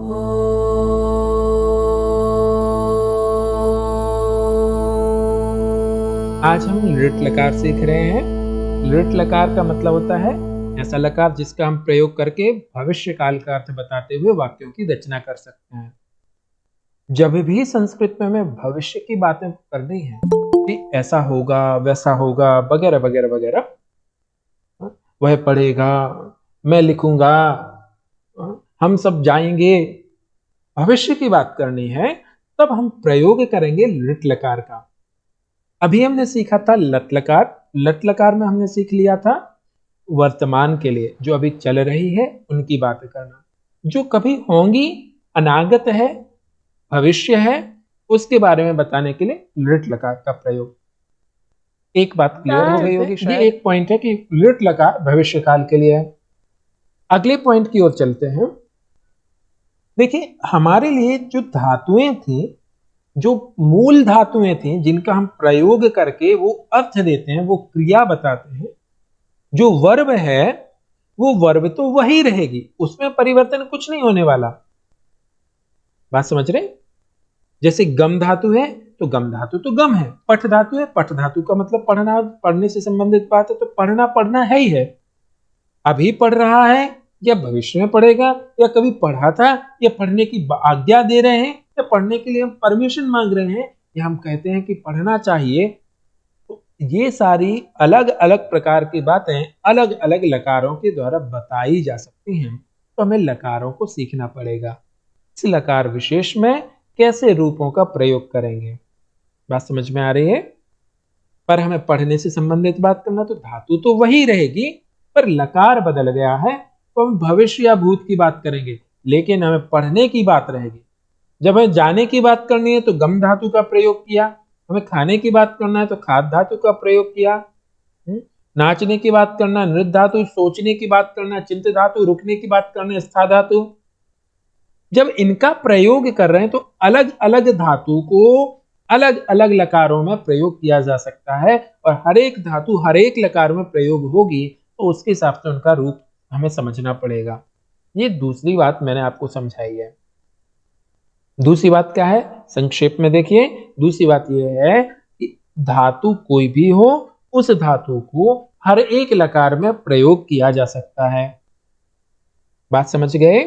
आज हम लृट लकार सीख रहे हैं। लृट लकार का मतलब होता है ऐसा लकार जिसका हम प्रयोग करके भविष्य काल का अर्थ बताते हुए वाक्यों की रचना कर सकते हैं। जब भी संस्कृत में हमें भविष्य की बातें करनी है कि ऐसा होगा, वैसा होगा, वगैरह वगैरह वगैरह, वह पढ़ेगा, मैं लिखूंगा, हम सब जाएंगे, भविष्य की बात करनी है, तब हम प्रयोग करेंगे लृट लकार का। अभी हमने सीखा था लट लकार। लट लकार में हमने सीख लिया था वर्तमान के लिए जो अभी चल रही है उनकी बातें करना, जो कभी होंगी, अनागत है, भविष्य है, उसके बारे में बताने के लिए लृट लकार का प्रयोग। एक बात क्लियर हो गई होगी शायद। ये एक पॉइंट है कि लृट लकार भविष्य काल के लिए है। अगले पॉइंट की ओर चलते हैं। देखिए, हमारे लिए जो धातुएं थी, जो मूल धातुएं थी जिनका हम प्रयोग करके वो अर्थ देते हैं, वो क्रिया बताते हैं, जो वर्ब है वो वर्ब तो वही रहेगी, उसमें परिवर्तन कुछ नहीं होने वाला। बात समझ रहे? जैसे गम धातु है तो गम धातु तो गम है, पठ धातु है, पठ धातु का मतलब पढ़ना, पढ़ने से संबंधित बात है, तो पढ़ना पढ़ना है ही है। अभी पढ़ रहा है या भविष्य में पढ़ेगा, या कभी पढ़ा था, या पढ़ने की आज्ञा दे रहे हैं, या पढ़ने के लिए हम परमिशन मांग रहे हैं, या हम कहते हैं कि पढ़ना चाहिए। तो ये सारी अलग अलग प्रकार की बातें अलग अलग लकारों के द्वारा बताई जा सकती हैं। तो हमें लकारों को सीखना पड़ेगा। इस लकार विशेष में कैसे रूपों का प्रयोग करेंगे, बात समझ में आ रही है? पर हमें पढ़ने से संबंधित बात करना, तो धातु तो वही रहेगी, पर लकार बदल गया है, तो हम भविष्य या भूत की बात करेंगे, लेकिन हमें पढ़ने की बात रहेगी। जब हमें जाने की बात करनी है तो गम धातु का प्रयोग किया, हमें खाने की बात करना है तो खाद धातु का प्रयोग किया, नाचने की बात करना नृत्य धातु, सोचने की बात करना चिंत धातु, रुकने की बात करना स्था धातु। जब इनका प्रयोग कर रहे हैं तो अलग अलग धातु को अलग अलग लकारों में प्रयोग किया जा सकता है, और हर एक धातु हर एक लकार में प्रयोग होगी, तो उसके हिसाब से उनका रूप हमें समझना पड़ेगा। ये दूसरी बात मैंने आपको समझाई है। दूसरी बात क्या है, संक्षेप में देखिए। दूसरी बात यह है कि धातु कोई भी हो, उस धातु को हर एक लकार में प्रयोग किया जा सकता है। बात समझ गए?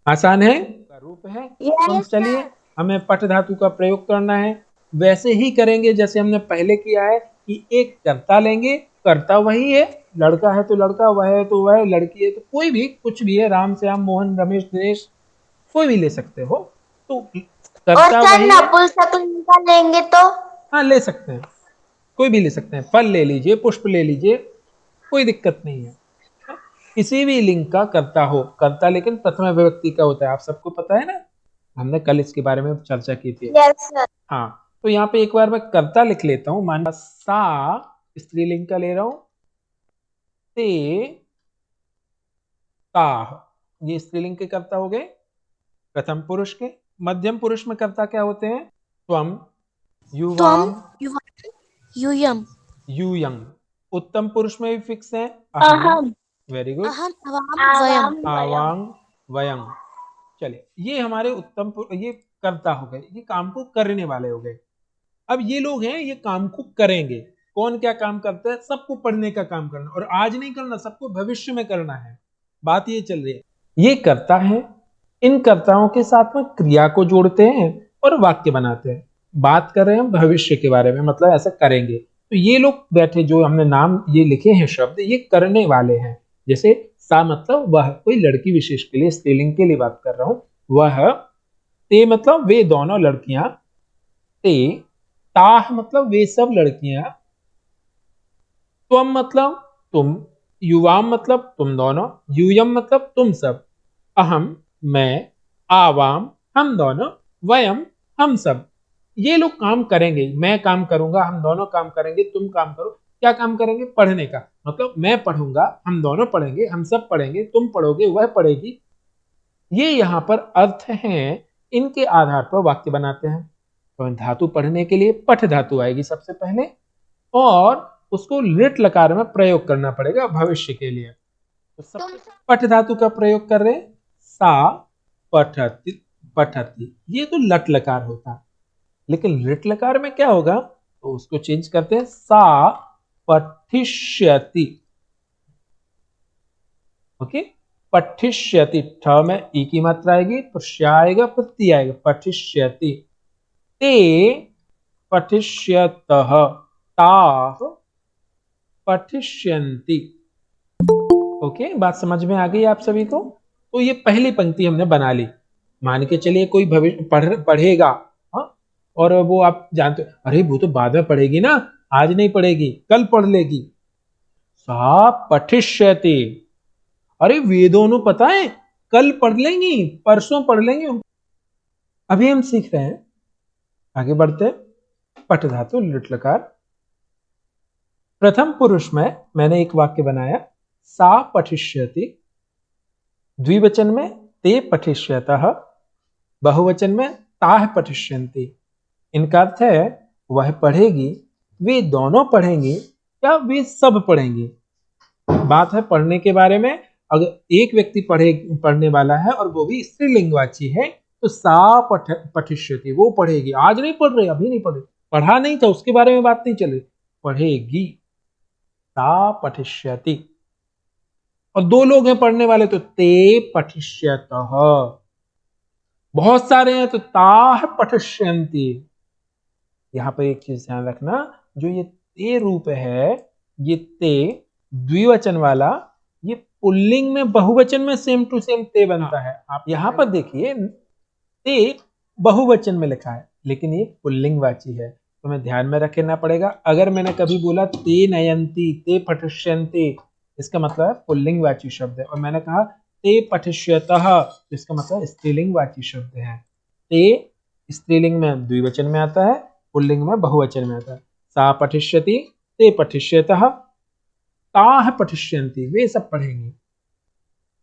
आसान है, का रूप है। तो चलिए, हमें पठ धातु का प्रयोग करना है, वैसे ही करेंगे जैसे हमने पहले किया है कि एक कर्ता लेंगे, कर्ता वही है, लड़का है तो लड़का, वह है तो वह, लड़की है तो कोई भी, कुछ भी है, राम श्याम मोहन रमेश दिनेश, कोई भी ले सकते हो। तो कर्ता वही है। नपुंसकलिंग लेंगे तो हाँ, ले सकते हैं, कोई भी ले सकते हैं, फल ले लीजिए, पुष्प ले लीजिए, कोई दिक्कत नहीं है। किसी भी लिंग का कर्ता हो, कर्ता लेकिन प्रथम विभक्ति का होता है, आप सबको पता है ना, हमने कल इसके बारे में चर्चा की थी। Yes sir. हाँ, तो यहाँ पे एक बार मैं कर्ता लिख लेता हूं। मान सा स्त्रीलिंग का ले रहा हूं, ते ताह, ये स्त्रीलिंग के कर्ता हो गए प्रथम पुरुष के। मध्यम पुरुष में कर्ता क्या होते हैं? त्वम, युवाम, यूयम, यूयं। उत्तम पुरुष में भी फिक्स है अहम, वेरी गुड, अहम, अवाम, वयम। आवांग, वयं। चलिए, ये हमारे ये कर्ता हो गए, ये काम को करने वाले हो गए। अब ये लोग हैं, ये काम को करेंगे। कौन क्या काम करता है? सबको पढ़ने का काम करना, और आज नहीं करना, सबको भविष्य में करना है। बात ये चल रही है। ये कर्ता है, इन कर्ताओं के साथ में क्रिया को जोड़ते हैं और वाक्य बनाते हैं। बात कर रहे हैं भविष्य के बारे में, मतलब ऐसा करेंगे। तो ये लोग बैठे, जो हमने नाम ये लिखे हैं शब्द, ये करने वाले हैं। जैसे सा मतलब वह, कोई लड़की विशेष के लिए, स्त्रीलिंग के लिए बात कर रहा हूं, वह। ते मतलब वे दोनों लड़कियां, ते। ताह मतलब वे सब लड़कियां। त्वम मतलब तुम। युवाम मतलब तुम दोनों। यूयम मतलब तुम सब। अहम मैं। आवाम हम दोनों। वयम हम सब। ये लोग काम करेंगे, मैं काम करूंगा, हम दोनों काम करेंगे, तुम काम करो। क्या काम करेंगे? पढ़ने का। मतलब मैं पढ़ूंगा, हम दोनों पढ़ेंगे, हम सब पढ़ेंगे, तुम पढ़ोगे, वह पढ़ेगी। ये यहाँ पर अर्थ हैं, इनके आधार पर वाक्य बनाते हैं। तो धातु पढ़ने के लिए पठ धातु आएगी सबसे पहले, और उसको लिट लकार में प्रयोग करना पड़ेगा भविष्य के लिए। तो सबसे पठ धातु का प्रयोग कर रहे हैं। सा पठति पठति, ये तो लट लकार होता। लेकिन लिट लकार में क्या होगा, तो उसको चेंज करते हैं, सा पठिष्यति। ओके, पठिष्यति, ठ में ई की मात्रा आएगी तो श्या आएगा, प्रति आएगा, पठिष्यति। ते पठिष्यतः, ताः पठिष्यन्ति। ओके, बात समझ में आ गई आप सभी को। तो ये पहली पंक्ति हमने बना ली। मान के चलिए कोई भविष्य पढ़ेगा, हाँ, और वो आप जानते हो, अरे वो तो बाद में पढ़ेगी ना, आज नहीं पढ़ेगी, कल पढ़ लेगी। सा पठिष्यति, अरे वे दोनों पता है कल पढ़ लेंगी, परसों पढ़ लेंगे। अभी हम सीख रहे हैं, आगे बढ़ते। पठ धातु लिट लकार। प्रथम पुरुष में मैंने एक वाक्य बनाया, सा पठिष्यति। द्विवचन में ते पठिष्यतः, बहुवचन में ताः पठिष्यन्ति। इनका अर्थ है वह पढ़ेगी, वे दोनों पढ़ेंगे, या वे सब पढ़ेंगे। बात है पढ़ने के बारे में। अगर एक व्यक्ति पढ़ने वाला है और वो भी स्त्रीलिंगवाची है, तो सा पठिष्यति, वो पढ़ेगी। आज नहीं पढ़ रहे, अभी नहीं पढ़ रहे, पढ़ा नहीं था, उसके बारे में बात नहीं चल रही, पढ़ेगी। सा पठिष्यति। और दो लोग हैं पढ़ने वाले, तो ते पठिष्यतः। बहुत सारे हैं तो ताः पठिष्यन्ति। यहां पर एक चीज ध्यान रखना, जो ये ते रूप है, ये ते द्विवचन वाला, ये पुल्लिंग में बहुवचन में सेम टू सेम ते बनता है। आप यहां पर देखिए, ते बहुवचन में लिखा है, लेकिन ये पुल्लिंग वाची है, तो हमें ध्यान में रखना पड़ेगा। अगर मैंने कभी बोला ते नयंती, ते पठिष्यन्ति, इसका मतलब है पुल्लिंग वाची शब्द है। और मैंने कहा ते पठिष्यतः, तो इसका मतलब स्त्रीलिंग वाची शब्द है। ते स्त्रीलिंग में द्विवचन में आता है, पुल्लिंग में बहुवचन में आता है। सा पठिष्यति, ते पठिष्यतः, ताः पठिष्यन्ति, वे सब पढ़ेंगे।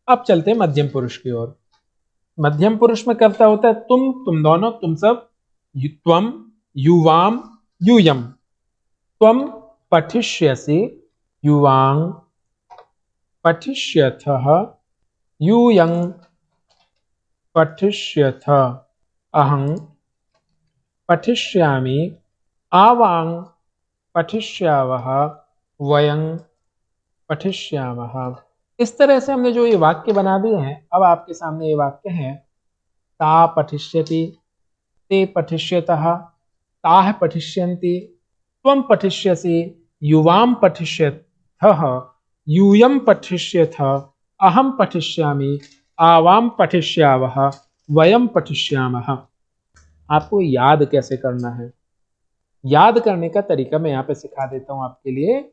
अब चलते हैं मध्यम पुरुष की ओर। मध्यम पुरुष में कर्ता होता है तुम दोनों, तुम सब, त्वम, युवाम, यूयम। त्वम पठिष्यसि, युवां पठिष्यथः, यूयं पठिष्यथ, अहं पठिष्यामि, आवां पठिष्यावः, वयं पठिष्यामः। इस तरह से हमने जो ये वाक्य बना दिए हैं, अब आपके सामने ये वाक्य हैं, ता पठिष्यति, ते पठिष्यतः, ताः पठिष्यन्ति, त्वं पठिष्यसि, युवां पठिष्यथः, यूयं पठिष्यथ, अहं पठिष्यामि, आवां पठिष्यावः, वयं पठिष्यामः। आपको याद कैसे करना है, याद करने का तरीका मैं यहाँ पे सिखा देता हूँ आपके लिए।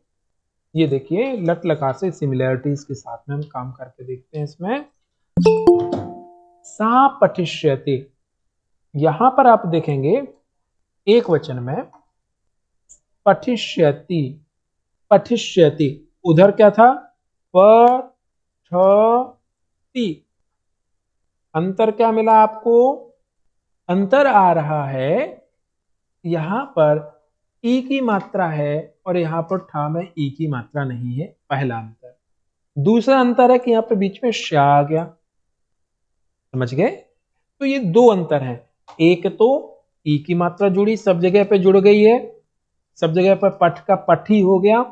ये देखिए, लट लकार से सिमिलैरिटीज के साथ में हम काम करके देखते हैं। इसमें सा पठिष्यति, यहां पर आप देखेंगे एक वचन में पठिष्यति, पठिष्यति, उधर क्या था, पठति। अंतर क्या मिला आपको, अंतर आ रहा है, यहां पर ई की मात्रा है और यहां पर ठा में ई की मात्रा नहीं है, पहला अंतर। दूसरा अंतर है कि यहां पे बीच में शा आ गया, समझ गए। तो ये दो अंतर हैं। एक तो ई की मात्रा जुड़ी, सब जगह पे जुड़ गई है, सब जगह पर पठ का पठ ही हो गया।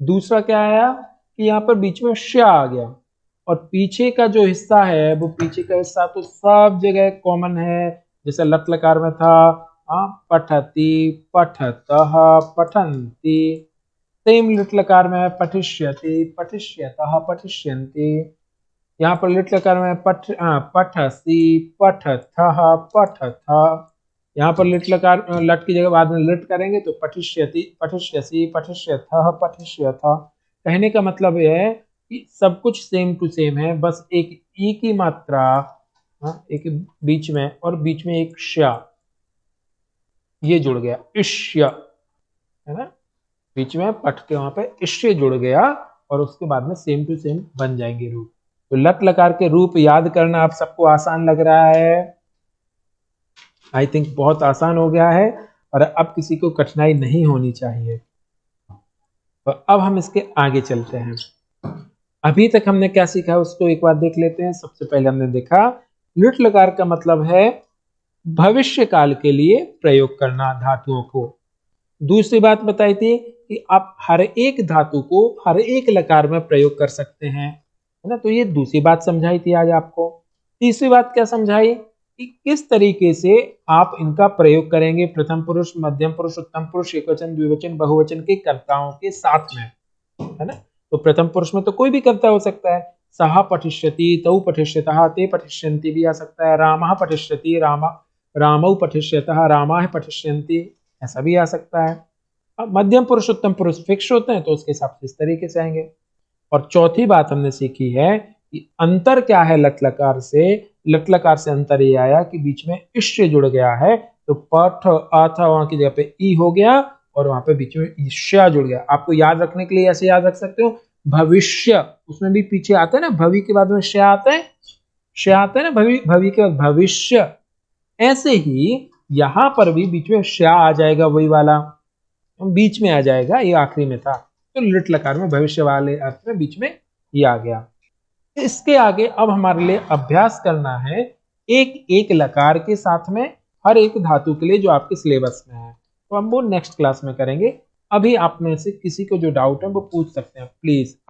दूसरा क्या आया कि यहाँ पर बीच में श आ गया, और पीछे का जो हिस्सा है, वो पीछे का हिस्सा तो सब जगह कॉमन है, जैसे लट लकार में था पठति, पठतः, पठन्ति। सेम लिट लकार में पठिष्यति, पठिष्यतः, पठिष्यन्ति। यहाँ पर लिट लकार में पठसि, पठथः, पठथ। यहाँ पर लिट लकार, लट की जगह बाद में लिट करेंगे तो पठिष्यति, पठिष्यसि, पठिष्यथः, पठिष्यथ। कहने का मतलब यह है कि सब कुछ सेम टू सेम है, बस एक ई की मात्रा एक बीच में, और बीच में एक श, ये जुड़ गया, इष्य, है ना। बीच में पठ के वहां पे इष्य जुड़ गया, और उसके बाद में सेम टू सेम बन जाएंगे रूप। तो लट लकार के रूप याद करना आप सबको आसान लग रहा है, आई थिंक बहुत आसान हो गया है, और अब किसी को कठिनाई नहीं होनी चाहिए। तो अब हम इसके आगे चलते हैं। अभी तक हमने क्या सीखा है उसको एक बार देख लेते हैं। सबसे पहले हमने देखा लुट लकार का मतलब है भविष्य काल के लिए प्रयोग करना धातुओं को। दूसरी बात बताई थी कि आप हर एक धातु को हर एक लकार में प्रयोग कर सकते हैं, है ना। तो ये दूसरी बात समझाई थी आज आपको। तीसरी बात क्या समझाई कि किस तरीके से आप इनका प्रयोग करेंगे प्रथम पुरुष, मध्यम पुरुष, उत्तम पुरुष, एकवचन, द्विवचन, बहुवचन के कर्ताओं के साथ में, है ना। तो प्रथम पुरुष में तो कोई भी कर्ता हो सकता है। सह पठिष्यति, तौ पठिष्यतः, ते पठिष्यन्ति भी आ सकता है। रामः पठिष्यति, रामौ पठिष्यतः, रामाः पठिष्यन्ति, ऐसा भी आ सकता है। अब मध्यम पुरुष उत्तम पुरुष फिक्स होते हैं तो उसके हिसाब से इस तरीके से आएंगे। और चौथी बात हमने सीखी है कि अंतर क्या है लट लकार से। लट लकार से अंतर ये आया कि बीच में इष्य जुड़ गया है, तो पठ अर्थ वहां की जगह पे ई हो गया और वहां पे बीच में ईष्या जुड़ गया। आपको याद रखने के लिए ऐसे याद रख सकते हो, भविष्य उसमें भी पीछे आता है ना, भवि के बाद में श्या आता है, श्या आता है ना, भवि भवि के बाद भविष्य। ऐसे ही यहां पर भी बीच में श्या आ जाएगा, वही वाला बीच में आ जाएगा, ये आखिरी में था। तो लिट लकार में भविष्य वाले अर्थ में बीच में ये आ गया। इसके आगे अब हमारे लिए अभ्यास करना है एक एक लकार के साथ में हर एक धातु के लिए जो आपके सिलेबस में है। तो हम वो नेक्स्ट क्लास में करेंगे। अभी आप में से किसी को जो डाउट है वो पूछ सकते हैं प्लीज।